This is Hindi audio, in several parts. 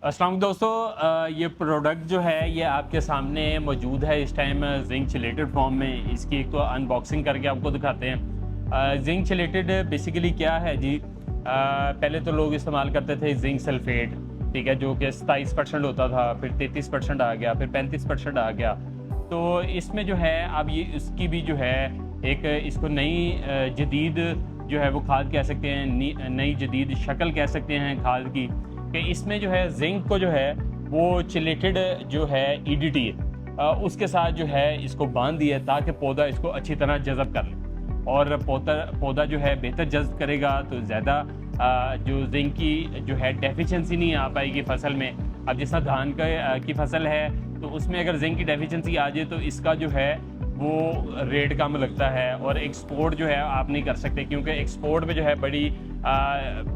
अस्सलाम वालेकुम दोस्तों, ये प्रोडक्ट जो है ये आपके सामने मौजूद है इस टाइम जिंक चिलेटेड फॉर्म में। इसकी एक तो अनबॉक्सिंग करके आपको दिखाते हैं। जिंक चिलेटेड बेसिकली क्या है जी। पहले तो लोग इस्तेमाल करते थे जिंक सल्फेट, ठीक है, जो कि 27% होता था, फिर 33% आ गया, फिर 35% आ गया। तो इसमें जो है अब ये इसकी भी जो है एक इसको नई जदीद जो है वो खाद कह सकते हैं, नई जदीद शक्ल कह सकते हैं खाद की, कि इसमें जो है जिंक को जो है वो चिलेटेड जो है ईडीटी उसके साथ जो है इसको बांध दिया ताकि पौधा इसको अच्छी तरह जज़ब कर ले, और पौधा जो है बेहतर जज़ब करेगा तो ज़्यादा जो जिंक की जो है डेफिशिएंसी नहीं आ पाएगी फसल में। अब जिस तरह धान की फसल है तो उसमें अगर जिंक की डेफिशिएंसी आ जाए तो इसका जो है वो रेट कम लगता है और एक्सपोर्ट जो है आप नहीं कर सकते, क्योंकि एक्सपोर्ट में जो है बड़ी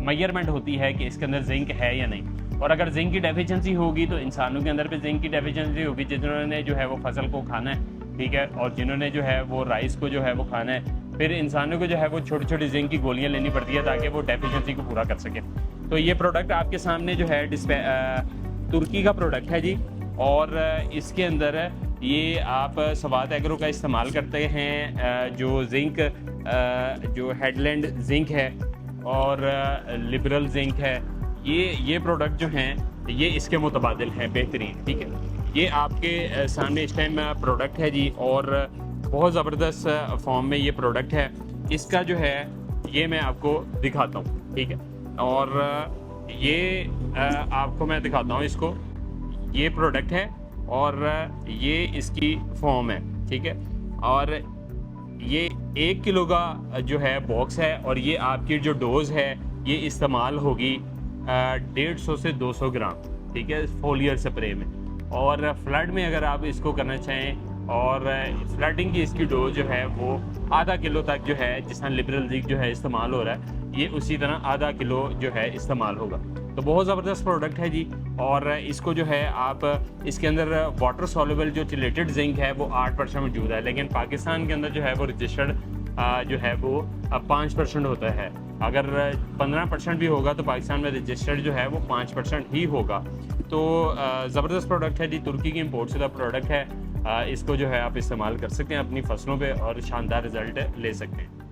मेजरमेंट होती है कि इसके अंदर जिंक है या नहीं। और अगर जिंक की डेफिशिएंसी होगी तो इंसानों के अंदर भी जिंक की डेफिशिएंसी होगी, जिन्होंने जो है वो फसल को खाना है, ठीक है, और जिन्होंने जो है वो राइस को जो है वो खाना है, फिर इंसानों को जो है वो छोटी छोटी जिंक की गोलियां लेनी पड़ती है ताकि वो डेफिशिएंसी को पूरा कर सके। तो ये प्रोडक्ट आपके सामने जो है तुर्की का प्रोडक्ट है जी, और इसके अंदर ये आप सवात एग्रो का इस्तेमाल करते हैं। जो जिंक जो हेडलैंड जिंक है और लिबरल जिंक है, ये प्रोडक्ट जो हैं ये इसके मुतबादिल है, बेहतरीन, ठीक है। ये आपके सामने इस टाइम प्रोडक्ट है जी, और बहुत ज़बरदस्त फॉर्म में ये प्रोडक्ट है। इसका जो है ये मैं आपको दिखाता हूँ, ठीक है, और ये आपको मैं दिखाता हूँ इसको। ये प्रोडक्ट है और ये इसकी फॉर्म है, ठीक है, और ये 1 किलो का जो है बॉक्स है, और ये आपकी जो डोज है ये इस्तेमाल होगी 150 से 200 ग्राम, ठीक है, फोलियर स्प्रे में। और फ्लड में अगर आप इसको करना चाहें, और फ्लडिंग की इसकी डोज जो है वो आधा किलो तक जो है, जिस तरह लिबरल जिंक जो है इस्तेमाल हो रहा है, ये उसी तरह आधा किलो जो है इस्तेमाल होगा। तो बहुत ज़बरदस्त प्रोडक्ट है जी, और इसको जो है आप इसके अंदर वाटर सॉल्युबल जो चिलेटेड जिंक है वो 8% मौजूद है, लेकिन पाकिस्तान के अंदर जो है वो रजिस्टर्ड जो है वो 5% होता है। अगर 15% भी होगा तो पाकिस्तान में रजिस्टर्ड जो है वो 5% ही होगा। तो ज़बरदस्त प्रोडक्ट है जी, तुर्की की इम्पोर्ट शुदा प्रोडक्ट है। इसको जो है आप इस्तेमाल कर सकते हैं अपनी फसलों पे और शानदार रिज़ल्ट ले सकते हैं।